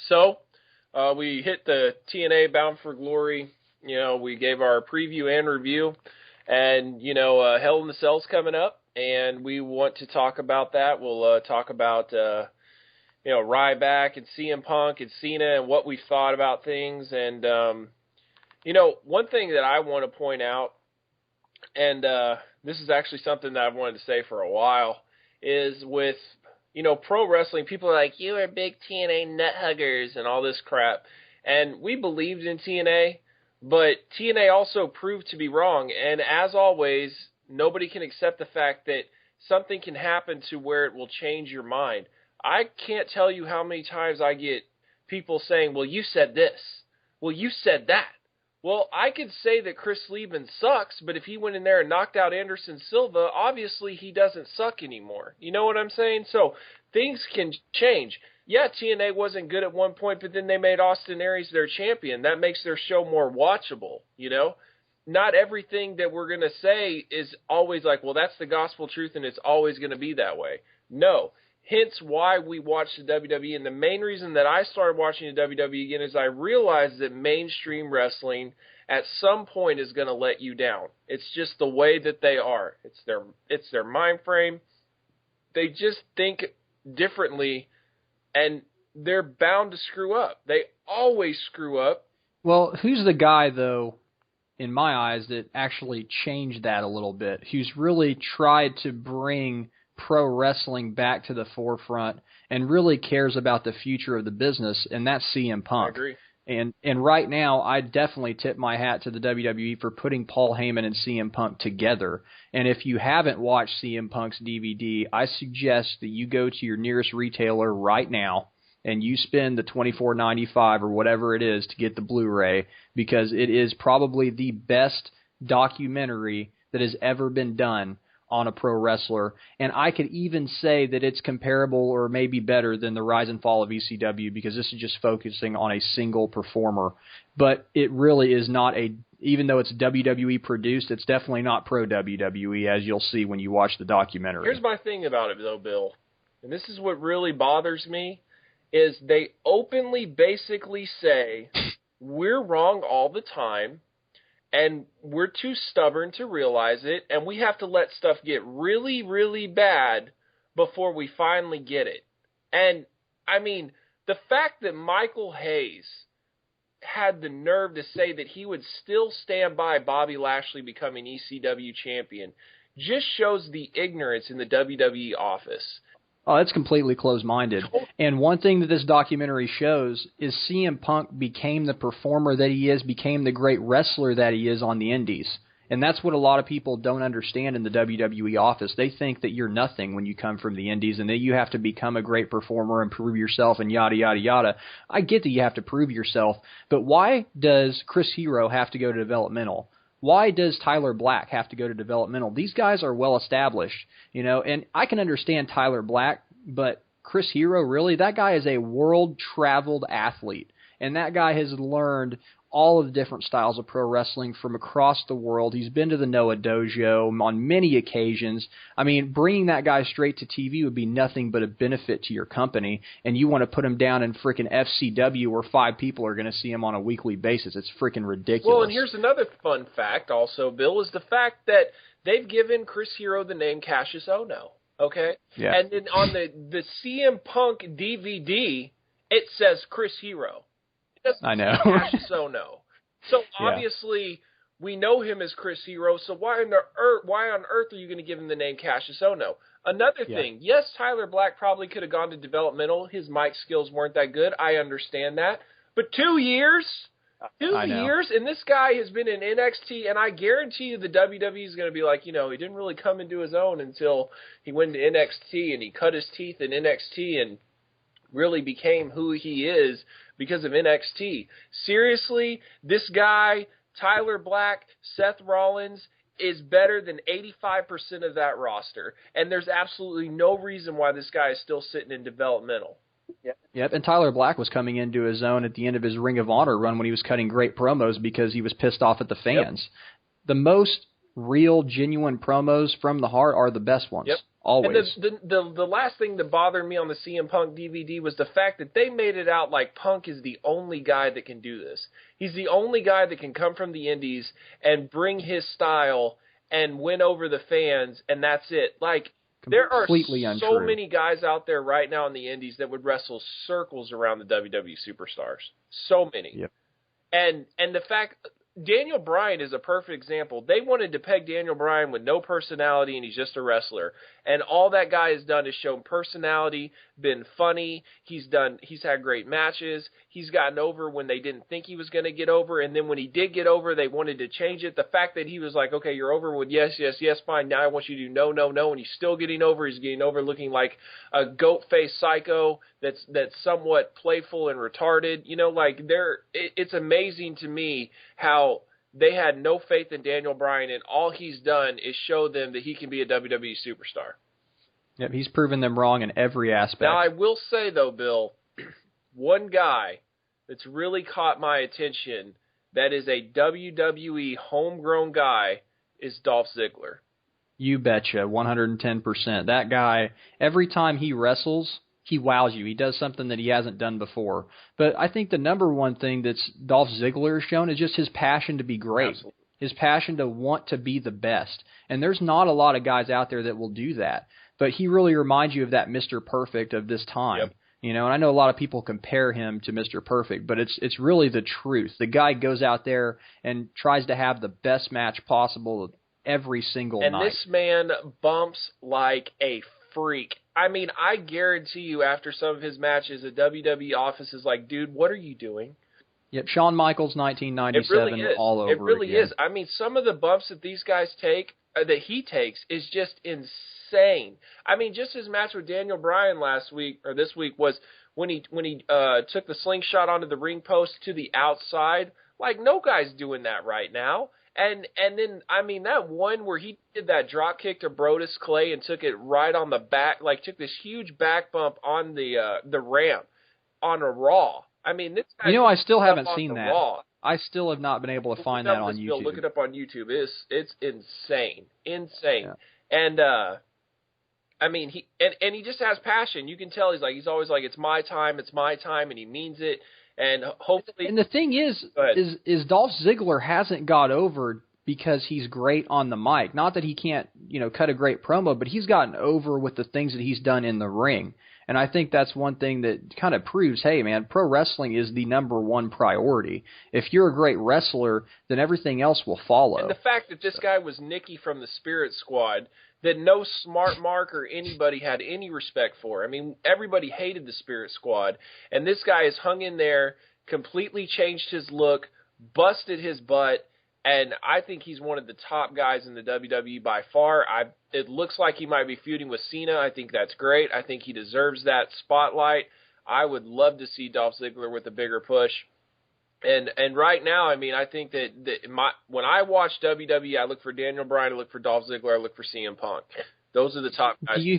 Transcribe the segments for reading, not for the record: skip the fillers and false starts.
So we hit the TNA Bound for Glory. We gave our preview and review. And, Hell in the Cell's coming up, and we want to talk about that. We'll talk about, Ryback and CM Punk and Cena and what we thought about things. And, one thing that I want to point out, and this is actually something that I've wanted to say for a while, is with, pro wrestling, people are like, you are big TNA nut huggers and all this crap. And we believed in TNA. But TNA also proved to be wrong, and as always, nobody can accept the fact that something can happen to where it will change your mind. I can't tell you how many times I get people saying, well, you said this. Well, you said that. Well, I could say that Chris Lieben sucks, but if he went in there and knocked out Anderson Silva, obviously he doesn't suck anymore. You know what I'm saying? So things can change. Yeah, TNA wasn't good at one point, but then they made Austin Aries their champion. That makes their show more watchable, Not everything that we're going to say is always like, well, that's the gospel truth and it's always going to be that way. No. Hence why we watch the WWE. And the main reason that I started watching the WWE again is I realized that mainstream wrestling at some point is going to let you down. It's just the way that they are. It's their mind frame. They just think differently. And they're bound to screw up. They always screw up. Well, who's the guy, though, in my eyes, that actually changed that a little bit? Who's really tried to bring pro wrestling back to the forefront and really cares about the future of the business, and that's CM Punk. I agree. And right now, I definitely tip my hat to the WWE for putting Paul Heyman and CM Punk together. And if you haven't watched CM Punk's DVD, I suggest that you go to your nearest retailer right now and you spend the $24.95 or whatever it is to get the Blu-ray, because it is probably the best documentary that has ever been done on a pro wrestler, and I could even say that it's comparable or maybe better than the Rise and Fall of ECW, because this is just focusing on a single performer. But it really is not even though it's WWE produced, it's definitely not pro WWE, as you'll see when you watch the documentary. Here's my thing about it, though, Bill, and this is what really bothers me, is they openly basically say, we're wrong all the time, and we're too stubborn to realize it, and we have to let stuff get really, really bad before we finally get it. And, I mean, the fact that Michael Hayes had the nerve to say that he would still stand by Bobby Lashley becoming ECW champion just shows the ignorance in the WWE office. Oh, that's completely closed-minded. And one thing that this documentary shows is CM Punk became the performer that he is, became the great wrestler that he is on the indies. And that's what a lot of people don't understand in the WWE office. They think that you're nothing when you come from the indies and that you have to become a great performer and prove yourself and yada, yada, yada. I get that you have to prove yourself, but why does Chris Hero have to go to developmental? Why does Tyler Black have to go to developmental? These guys are well established, and I can understand Tyler Black, but Chris Hero, really, that guy is a world-traveled athlete, and that guy has learned all of the different styles of pro wrestling from across the world. He's been to the Noah Dojo on many occasions. I mean, bringing that guy straight to TV would be nothing but a benefit to your company, and you want to put him down in freaking FCW where 5 people are going to see him on a weekly basis. It's freaking ridiculous. Well, and here's another fun fact also, Bill, is the fact that they've given Chris Hero the name Cassius Ohno, okay? Yeah. And then on the CM Punk DVD, it says Chris Hero. I know. Cassius Ohno. So obviously we know him as Chris Hero. So why on earth are you going to give him the name Cassius Ohno? Another thing, yes, Tyler Black probably could have gone to developmental. His mic skills weren't that good. I understand that. But 2 years? 2 years? And this guy has been in NXT, and I guarantee you the WWE is going to be like, he didn't really come into his own until he went to NXT and he cut his teeth in NXT and really became who he is because of NXT. Seriously, this guy, Tyler Black, Seth Rollins, is better than 85% of that roster. And there's absolutely no reason why this guy is still sitting in developmental. Yep, and Tyler Black was coming into his own at the end of his Ring of Honor run when he was cutting great promos because he was pissed off at the fans. Yep. The most real, genuine promos from the heart are the best ones. Yep. Always. And the last thing that bothered me on the CM Punk DVD was the fact that they made it out like Punk is the only guy that can do this. He's the only guy that can come from the indies and bring his style and win over the fans, and that's it. Like, there are so many guys out there right now in the indies that would wrestle circles around the WWE superstars. So many. Yep. And the fact Daniel Bryan is a perfect example. They wanted to peg Daniel Bryan with no personality, and he's just a wrestler. And all that guy has done is shown personality, been funny. He's had great matches. He's gotten over when they didn't think he was going to get over. And then when he did get over, they wanted to change it. The fact that he was like, okay, you're over with yes, yes, yes, fine. Now I want you to do no, no, no. And he's still getting over. He's getting over looking like a goat-faced psycho that's somewhat playful and retarded. You know, like it's amazing to me how they had no faith in Daniel Bryan, and all he's done is show them that he can be a WWE superstar. Yep, he's proven them wrong in every aspect. Now, I will say, though, Bill, one guy that's really caught my attention that is a WWE homegrown guy is Dolph Ziggler. You betcha, 110%. That guy, every time he wrestles, he wows you. He does something that he hasn't done before. But I think the number one thing that's Dolph Ziggler has shown is just his passion to be great. Absolutely. His passion to want to be the best. And there's not a lot of guys out there that will do that. But he really reminds you of that Mr. Perfect of this time. Yep. You know, and I know a lot of people compare him to Mr. Perfect, but it's really the truth. The guy goes out there and tries to have the best match possible every single night. And this man bumps like a freak. I mean, I guarantee you after some of his matches, the WWE office is like, dude, what are you doing? Yep, Shawn Michaels, 1997, all over again. It really again. is. I mean, some of the bumps that these guys take, that he takes, is just insane. I mean, just his match with Daniel Bryan last week, or this week, was when he took the slingshot onto the ring post to the outside. Like, no guy's doing that right now. And then, I mean, that one where he did that drop kick to Brodus Clay and took it right on the back, like took this huge back bump on the ramp on a Raw. I mean, this guy. You know, I still haven't seen that. Raw. I still have not been able to find that on YouTube. Look it up on YouTube. It's insane. Yeah. And I mean, he just has passion. You can tell he's always like, it's my time, and he means it. And hopefully, and the thing is Dolph Ziggler hasn't got over because he's great on the mic. Not that he can't, cut a great promo, but he's gotten over with the things that he's done in the ring. And I think that's one thing that kind of proves, hey, man, pro wrestling is the number one priority. If you're a great wrestler, then everything else will follow. And the fact that this guy was Nikki from the Spirit Squad, that no smart mark or anybody had any respect for. I mean, everybody hated the Spirit Squad. And this guy has hung in there, completely changed his look, busted his butt, and I think he's one of the top guys in the WWE by far. It looks like he might be feuding with Cena. I think that's great. I think he deserves that spotlight. I would love to see Dolph Ziggler with a bigger push. And right now, I mean, I think that when I watch WWE, I look for Daniel Bryan, I look for Dolph Ziggler, I look for CM Punk. Those are the top guys. Do you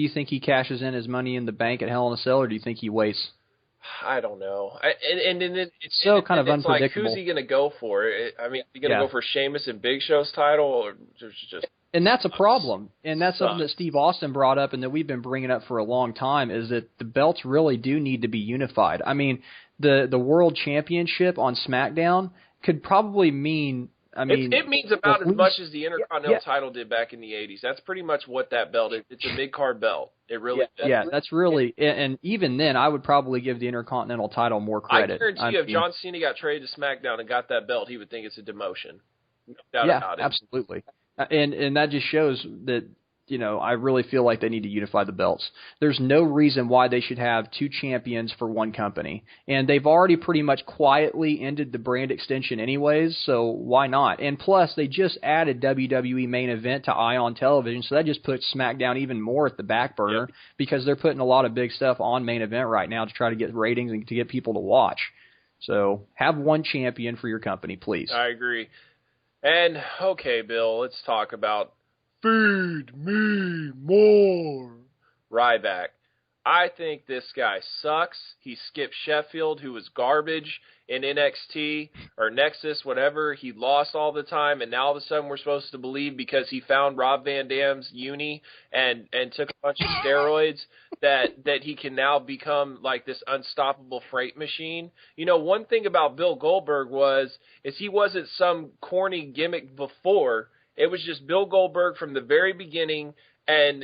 think he cashes in his Money in the Bank at Hell in a Cell, or do you think he waits? I don't know. It's kind of unpredictable. Like, who's he going to go for? I mean, is he going to go for Sheamus and Big Show's title, or just? And that's a problem. And that's something that Steve Austin brought up and that we've been bringing up for a long time, is that the belts really do need to be unified. I mean, the World Championship on SmackDown could probably mean, it means about as much as the Intercontinental title did back in the 80s. That's pretty much what that belt is. It's a mid-card belt. It really is. Yeah, that's really – and even then, I would probably give the Intercontinental title more credit. I guarantee you if John Cena got traded to SmackDown and got that belt, he would think it's a demotion. No doubt about it. Absolutely. And that just shows that, I really feel like they need to unify the belts. There's no reason why they should have two champions for one company. And they've already pretty much quietly ended the brand extension anyways, so why not? And plus, they just added WWE Main Event to Ion Television, so that just puts SmackDown even more at the back burner because they're putting a lot of big stuff on Main Event right now to try to get ratings and to get people to watch. So have one champion for your company, please. I agree. And, okay, Bill, let's talk about Feed Me More. Ryback. I think this guy sucks. He skipped Sheffield, who was garbage in NXT or Nexus, whatever. He lost all the time, and now all of a sudden we're supposed to believe because he found Rob Van Dam's uni and took a bunch of steroids that he can now become like this unstoppable freight machine. You know, one thing about Bill Goldberg is he wasn't some corny gimmick before. It was just Bill Goldberg from the very beginning. And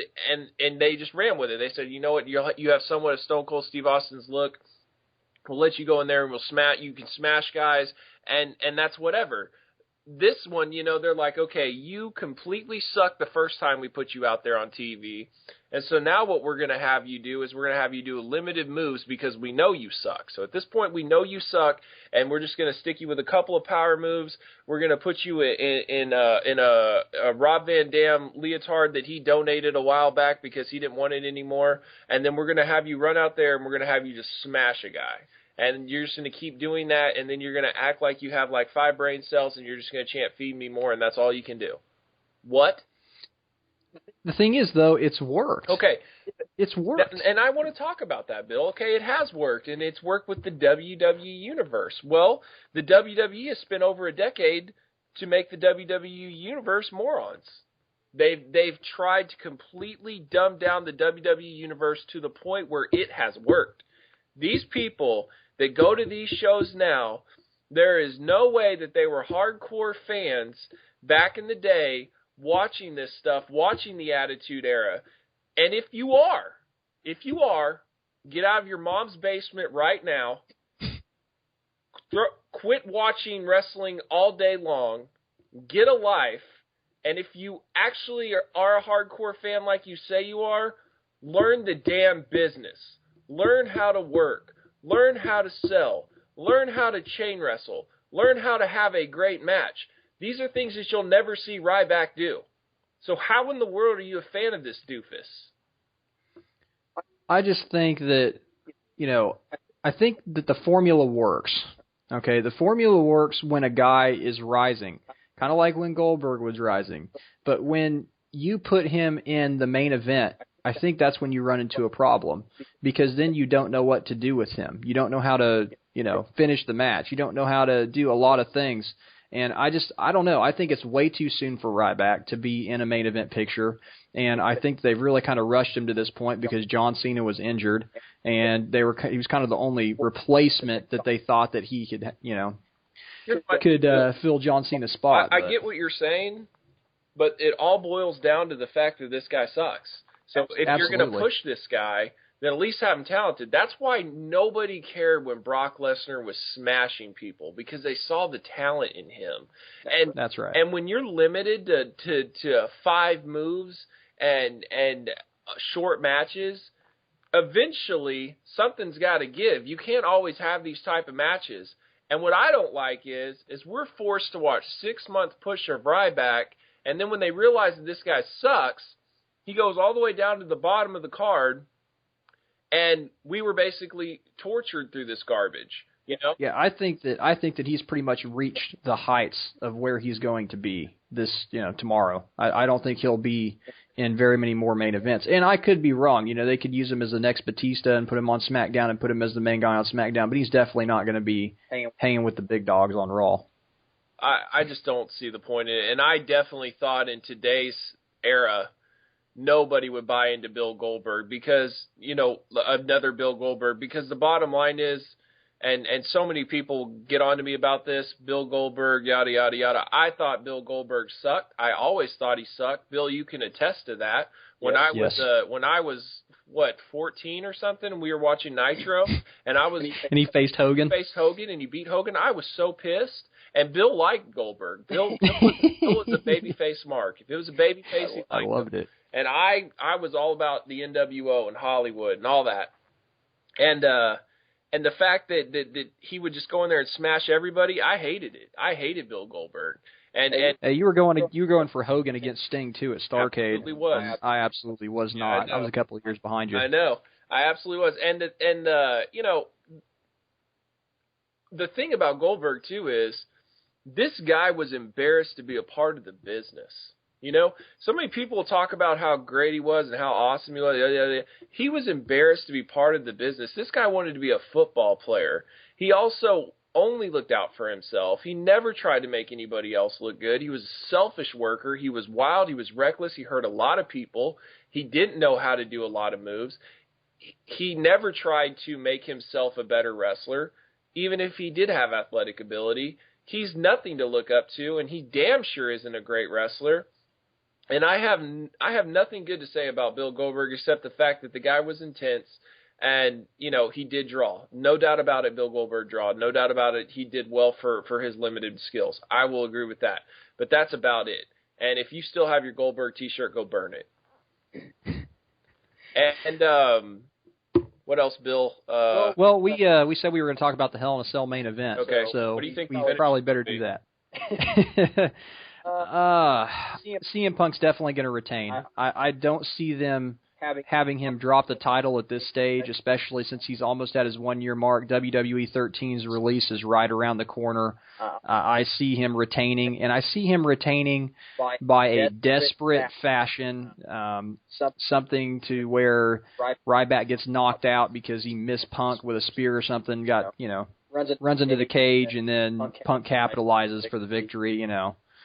they just ran with it. They said, you know what, you have somewhat of Stone Cold Steve Austin's look. We'll let you go in there and you can smash guys, and that's whatever. This one, you know, they're like, okay, you completely sucked the first time we put you out there on TV. And so now what we're going to have you do is we're going to have you do limited moves because we know you suck. So at this point, we know you suck, and we're just going to stick you with a couple of power moves. We're going to put you in a Rob Van Dam leotard that he donated a while back because he didn't want it anymore. And then we're going to have you run out there, and we're going to have you just smash a guy. And you're just going to keep doing that, and then you're going to act like you have like 5 brain cells, and you're just going to chant, feed me more, and that's all you can do. What? The thing is, though, it's worked. Okay. It's worked. And I want to talk about that, Bill. Okay, it has worked, and it's worked with the WWE Universe. Well, the WWE has spent over a decade to make the WWE Universe morons. They've tried to completely dumb down the WWE Universe to the point where it has worked. These people that go to these shows now, there is no way that they were hardcore fans back in the day watching this stuff, watching the Attitude Era. And if you are, get out of your mom's basement right now, quit watching wrestling all day long, get a life, and if you actually are a hardcore fan like you say you are, learn the damn business. Learn how to work. Learn how to sell. Learn how to chain wrestle. Learn how to have a great match. These are things that you'll never see Ryback do. So how in the world are you a fan of this doofus? I just think that, you know, I think that the formula works. Okay, the formula works when a guy is rising, kind of like when Goldberg was rising. But when you put him in the main event, I think that's when you run into a problem because then you don't know what to do with him. You don't know how to, you know, finish the match. You don't know how to do a lot of things. And I don't know. I think it's way too soon for Ryback to be in a main event picture. And I think they've really kind of rushed him to this point because John Cena was injured and he was kind of the only replacement that they thought that he could, you know, could fill John Cena's spot. I get what you're saying, but it all boils down to the fact that this guy sucks. So if you're going to push this guy, then at least have him talented. That's why nobody cared when Brock Lesnar was smashing people because they saw the talent in him. And that's right. And when you're limited to 5 moves and short matches, eventually something's got to give. You can't always have these type of matches. And what I don't like is we're forced to watch 6-month push of Ryback, and then when they realize that this guy sucks, he goes all the way down to the bottom of the card, and we were basically tortured through this garbage, you know? Yeah, I think that he's pretty much reached the heights of where he's going to be tomorrow. I don't think he'll be in very many more main events. And I could be wrong. You know, they could use him as the next Batista and put him on SmackDown and put him as the main guy on SmackDown, but he's definitely not going to be hanging with the big dogs on Raw. I just don't see the point in it. And I definitely thought in today's era nobody would buy into Bill Goldberg because, you know, another Bill Goldberg, because the bottom line is, and so many people get on to me about this, Bill Goldberg, yada, yada, yada. I thought Bill Goldberg sucked. I always thought he sucked. Bill, you can attest to that. When I was 14 or something, and we were watching Nitro, and he faced Hogan. And he beat Hogan. I was so pissed. And Bill liked Goldberg. Bill was a babyface mark. If it was a babyface, he liked I loved it. And I was all about the NWO and Hollywood and all that. And the fact that he would just go in there and smash everybody, I hated it. I hated Bill Goldberg. And hey, you were going for Hogan against Sting too at Starrcade. Absolutely was. I absolutely was not. I was a couple of years behind you. I know. I absolutely was. And you know, the thing about Goldberg too is this guy was embarrassed to be a part of the business. You know, so many people talk about how great he was and how awesome he was. He was embarrassed to be part of the business. This guy wanted to be a football player. He also only looked out for himself. He never tried to make anybody else look good. He was a selfish worker. He was wild. He was reckless. He hurt a lot of people. He didn't know how to do a lot of moves. He never tried to make himself a better wrestler, even if he did have athletic ability. He's nothing to look up to, and he damn sure isn't a great wrestler. And I have nothing good to say about Bill Goldberg except the fact that the guy was intense, and you know he did draw. No doubt about it, Bill Goldberg drawed. No doubt about it, he did well for his limited skills. I will agree with that. But that's about it. And if you still have your Goldberg T-shirt, go burn it. And what else, Bill? Well, we said we were going to talk about the Hell in a Cell main event. Okay. So what do you think we probably better do that. CM Punk's definitely going to retain. I don't see them having him drop the title at this stage, especially since he's almost at his 1-year mark. WWE 13's release is right around the corner. I see him retaining, and I see him retaining by a desperate fashion, something to where Ryback gets knocked out because he missed Punk with a spear or something, runs into the cage, and then Punk capitalizes for the victory,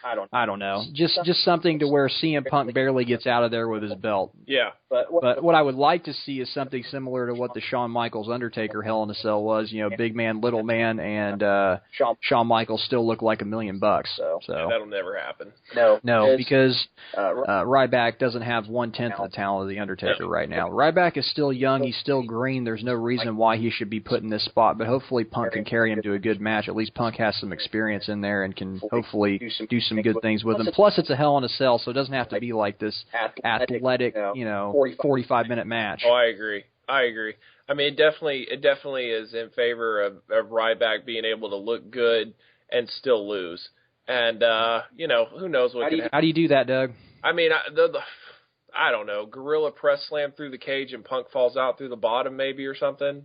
I don't know. Just something to where CM Punk barely gets out of there with his belt. Yeah. But what I would like to see is something similar to what the Shawn Michaels Undertaker Hell in a Cell was. Big man, little man, and Shawn Michaels still look like $1 million. So yeah, that'll never happen. No, because Ryback doesn't have 1/10 of the talent of the Undertaker right now. Ryback is still young. He's still green. There's no reason why he should be put in this spot. But hopefully Punk can carry him to a good match. At least Punk has some experience in there and can hopefully do some good things with him. Plus, it's a Hell in a Cell, so it doesn't have to be like this athletic, 45-minute match. Oh, I agree. I mean, it definitely is in favor of Ryback being able to look good and still lose. And, who knows what can happen. How do you do that, Doug? I mean, I don't know. Gorilla press slam through the cage and Punk falls out through the bottom maybe or something,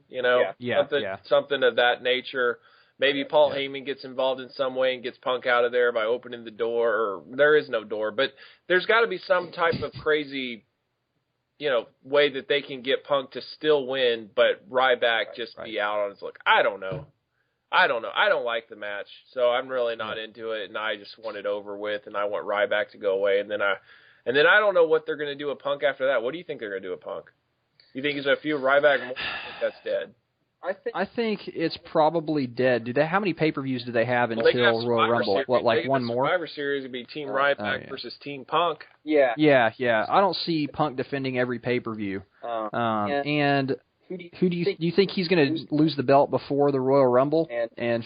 something of that nature. Maybe Paul Heyman gets involved in some way and gets Punk out of there by opening the door, or there is no door. But there's got to be some type of crazy, way that they can get Punk to still win, but Ryback just be out on his look. I don't know. I don't like the match, so I'm really not into it, and I just want it over with, and I want Ryback to go away. And then I don't know what they're going to do with Punk after that. What do you think they're going to do with Punk? You think he's a few Ryback more? I think that's dead. I think it's probably dead. How many pay-per-views do they have until Royal Rumble? What, one more? Survivor Series would be Team Ryback versus Team Punk. Yeah. I don't see Punk defending every pay-per-view. And who do you think he's going to lose the belt before the Royal Rumble and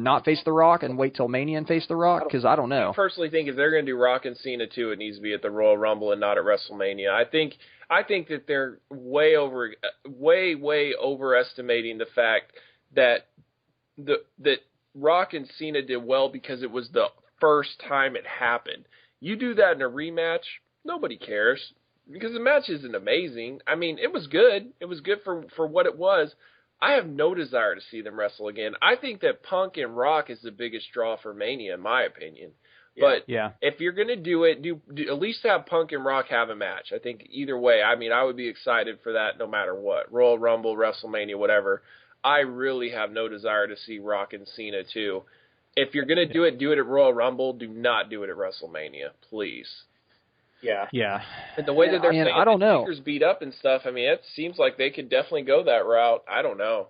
not face The Rock and wait till Mania and face The Rock? Because I don't know. I personally think if they're going to do Rock and Cena too, it needs to be at the Royal Rumble and not at WrestleMania. I think that they're way overestimating the fact that that Rock and Cena did well because it was the first time it happened. You do that in a rematch, nobody cares. Because the match isn't amazing. I mean, it was good. It was good for what it was. I have no desire to see them wrestle again. I think that Punk and Rock is the biggest draw for Mania, in my opinion. But if you're going to do it, do at least have Punk and Rock have a match. I think either way, I mean, I would be excited for that no matter what. Royal Rumble, WrestleMania, whatever. I really have no desire to see Rock and Cena, too. If you're going to do it at Royal Rumble. Do not do it at WrestleMania, please. Yeah. And the way that they're saying I don't know. Fingers beat up and stuff, I mean, it seems like they could definitely go that route. I don't know.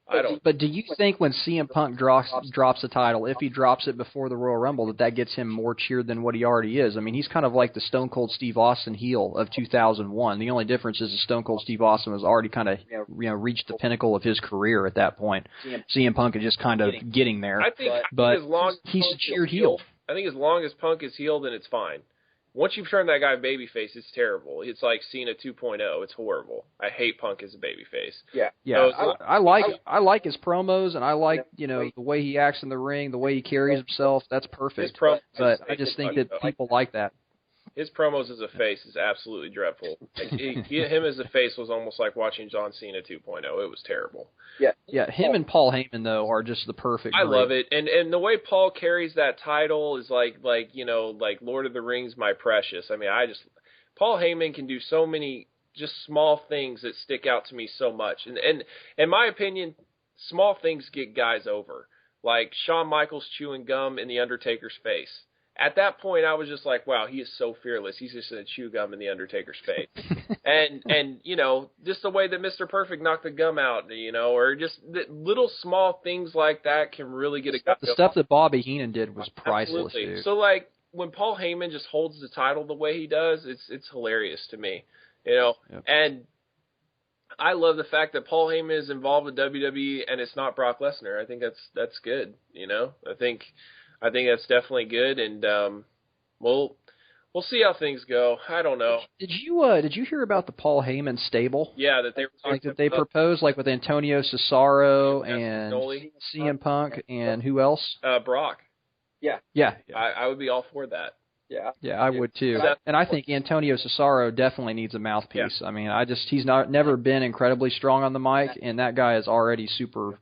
But do you think when CM Punk drops the title, if he drops it before the Royal Rumble, that gets him more cheered than what he already is? I mean, he's kind of like the Stone Cold Steve Austin heel of 2001. The only difference is that Stone Cold Steve Austin was already kind of reached the pinnacle of his career at that point. CM Punk is just kind of getting there. I think as long as he's a cheered heel. I think as long as Punk is healed, then it's fine. Once you've turned that guy babyface, it's terrible. It's like Cena 2.0. It's horrible. I hate Punk as a babyface. Yeah. So I like his promos, and I like the way he acts in the ring, the way he carries himself. That's perfect. But I just think that people like that. his promos as a face is absolutely dreadful. Like, him as a face was almost like watching John Cena 2.0. It was terrible. Yeah, him and Paul Heyman, though, are just the perfect I group. love it. And the way Paul carries that title is like Lord of the Rings, my precious. I mean, Paul Heyman can do so many just small things that stick out to me so much. And in my opinion, small things get guys over. Like Shawn Michaels chewing gum in The Undertaker's face. At that point, I was just like, wow, he is so fearless. He's just going to chew gum in The Undertaker's face. and just the way that Mr. Perfect knocked the gum out, or just the little small things like that can really get a guy. The stuff that Bobby Heenan did was priceless, Absolutely. dude. So, like, when Paul Heyman just holds the title the way he does, it's hilarious to me, Yep. And I love the fact that Paul Heyman is involved with WWE and it's not Brock Lesnar. I think that's good. I think that's definitely good, and we'll see how things go. I don't know. Did you hear about the Paul Heyman stable? Yeah, that they proposed, like with Antonio Cesaro and CM Punk and who else? Brock. Yeah. I would be all for that. Yeah, I would too. And I think Antonio Cesaro definitely needs a mouthpiece. Yeah. I mean, he's never been incredibly strong on the mic, and that guy is already super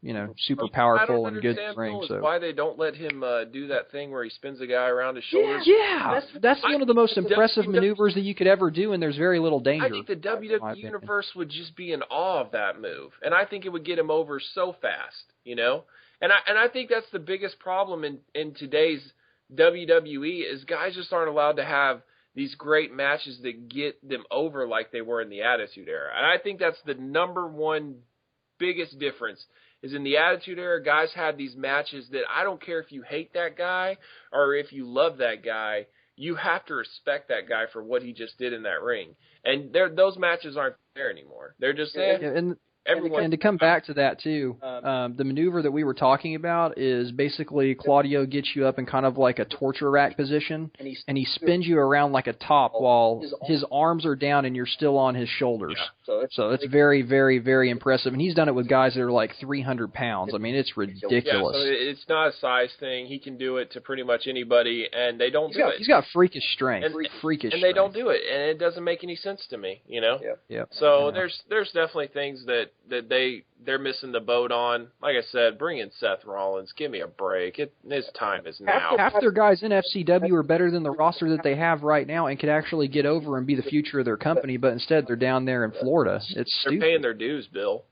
powerful and good in the ring. So why they don't let him do that thing where he spins a guy around his shoulders? Yeah, that's one of the most impressive maneuvers that you could ever do, and there's very little danger. I think the WWE universe would just be in awe of that move, and I think it would get him over so fast, And I think that's the biggest problem in today's WWE is guys just aren't allowed to have these great matches that get them over like they were in the Attitude Era. And I think that's the number one biggest difference is in the Attitude Era, guys had these matches that I don't care if you hate that guy or if you love that guy, you have to respect that guy for what he just did in that ring. And those matches aren't there anymore. They're just And to come back to that, too, the maneuver that we were talking about is basically Claudio gets you up in kind of like a torture rack position, and he spins you around like a top while his arms are down and you're still on his shoulders. Yeah. So it's very, very, very impressive. And he's done it with guys that are like 300 pounds. I mean, it's ridiculous. Yeah, so it's not a size thing. He can do it to pretty much anybody, and they don't do it. He's got freakish strength. And they don't do it, and it doesn't make any sense to me, Yeah. So there's definitely things that they're missing the boat on. Like I said, bring in Seth Rollins. Give me a break. His time is now. Half their guys in FCW are better than the roster that they have right now and could actually get over and be the future of their company, but instead they're down there in Florida. It's stupid. They're paying their dues, Bill.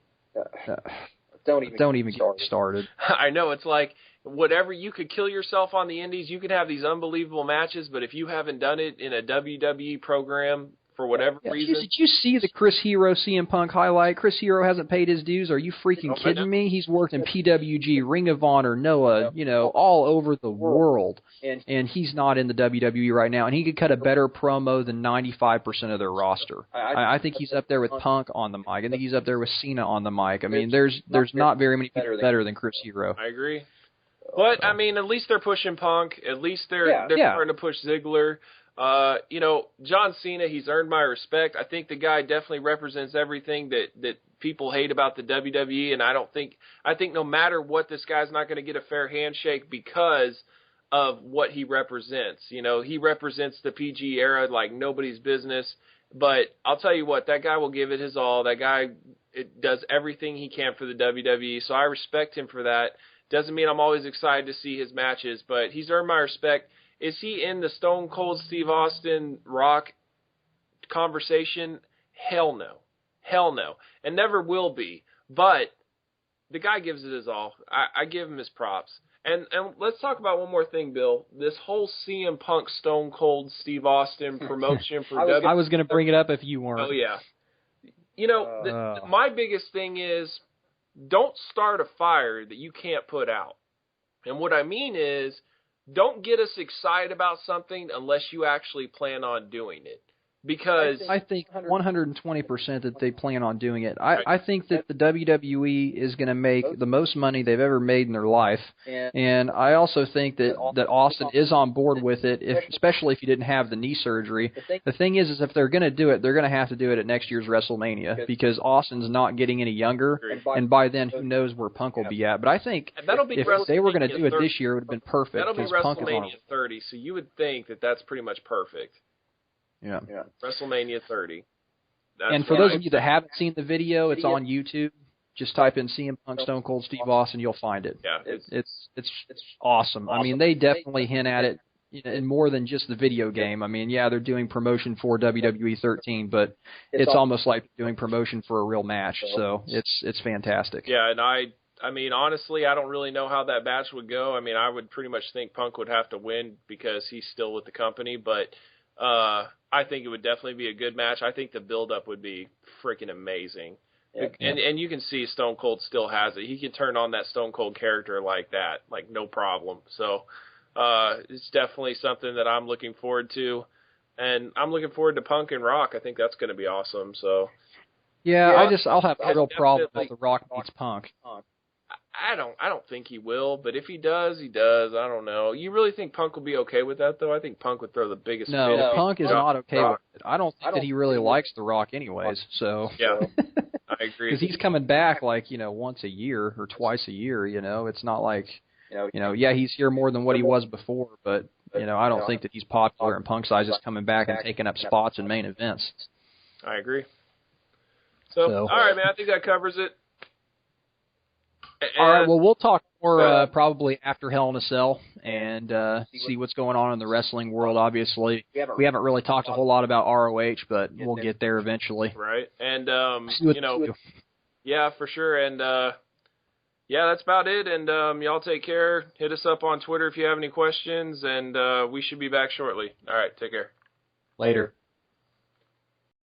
Don't even get started. I know. It's like whatever, you could kill yourself on the indies. You could have these unbelievable matches, but if you haven't done it in a WWE program for whatever reason. Did you see the Chris Hero CM Punk highlight? Chris Hero hasn't paid his dues. Are you freaking kidding me? He's worked in PWG, Ring of Honor, Noah, all over the world. And he's not in the WWE right now. And he could cut a better promo than 95% of their roster. I think he's up there with Punk on the mic. I think he's up there with Cena on the mic. I mean, there's not very many people better than Chris Hero. I agree. But, I mean, at least they're pushing Punk. At least they're starting to push Ziggler. John Cena, he's earned my respect. I think the guy definitely represents everything that people hate about the WWE, and I think no matter what, this guy's not going to get a fair handshake because of what he represents. He represents the PG era like nobody's business, but I'll tell you what, that guy will give it his all. That guy does everything he can for the WWE, so I respect him for that. Doesn't mean I'm always excited to see his matches, but he's earned my respect. Is he in the Stone Cold Steve Austin Rock conversation? Hell no. Hell no. And never will be. But the guy gives it his all. I give him his props. And let's talk about one more thing, Bill. This whole CM Punk Stone Cold Steve Austin promotion for WWE. I was going to bring it up if you weren't. Oh, yeah. My biggest thing is don't start a fire that you can't put out. And what I mean is, don't get us excited about something unless you actually plan on doing it. Because I think 120% that they plan on doing it. I think that the WWE is going to make the most money they've ever made in their life, and I also think that Austin is on board with it, especially if he didn't have the knee surgery. The thing is if they're going to do it, they're going to have to do it at next year's WrestleMania because Austin's not getting any younger, and by then who knows where Punk will be at. But I think if they were going to do it this year, it would have been perfect. That'll be WrestleMania 30, so you would think that that's pretty much perfect. Yeah. WrestleMania 30. And for those of you that haven't seen the video, it's on YouTube. Just type in CM Punk Stone Cold Steve Austin, you'll find it. Yeah, it's awesome. I mean, they definitely hint at it in more than just the video game. I mean, yeah, they're doing promotion for WWE 13, but it's almost like doing promotion for a real match. So it's fantastic. Yeah, and I mean, honestly, I don't really know how that match would go. I mean, I would pretty much think Punk would have to win because he's still with the company, but I think it would definitely be a good match. I think the build-up would be freaking amazing. Yeah. And you can see Stone Cold still has it. He can turn on that Stone Cold character like that, like no problem. So it's definitely something that I'm looking forward to. And I'm looking forward to Punk and Rock. I think that's going to be awesome. So I'll have a real problem with the Rock meets Punk. I don't think he will, but if he does, he does. I don't know. You really think Punk will be okay with that, though? I think Punk would throw the biggest fit. No, Punk is not okay with it. I don't think that he really likes The Rock anyways, so. Yeah, I agree. Because he's coming back, once a year or twice a year, It's not like, he's here more than what he was before, but, I don't think that he's popular, and Punk's eyes is coming back and taking up spots in main events. I agree. So, all right, man, I think that covers it. All right, well, we'll talk more probably after Hell in a Cell and see what's going on in the wrestling world, obviously. We haven't really talked a whole lot about ROH, but we'll get there eventually. Right, and, yeah, for sure, and, that's about it, and y'all take care. Hit us up on Twitter if you have any questions, and we should be back shortly. All right, take care. Later.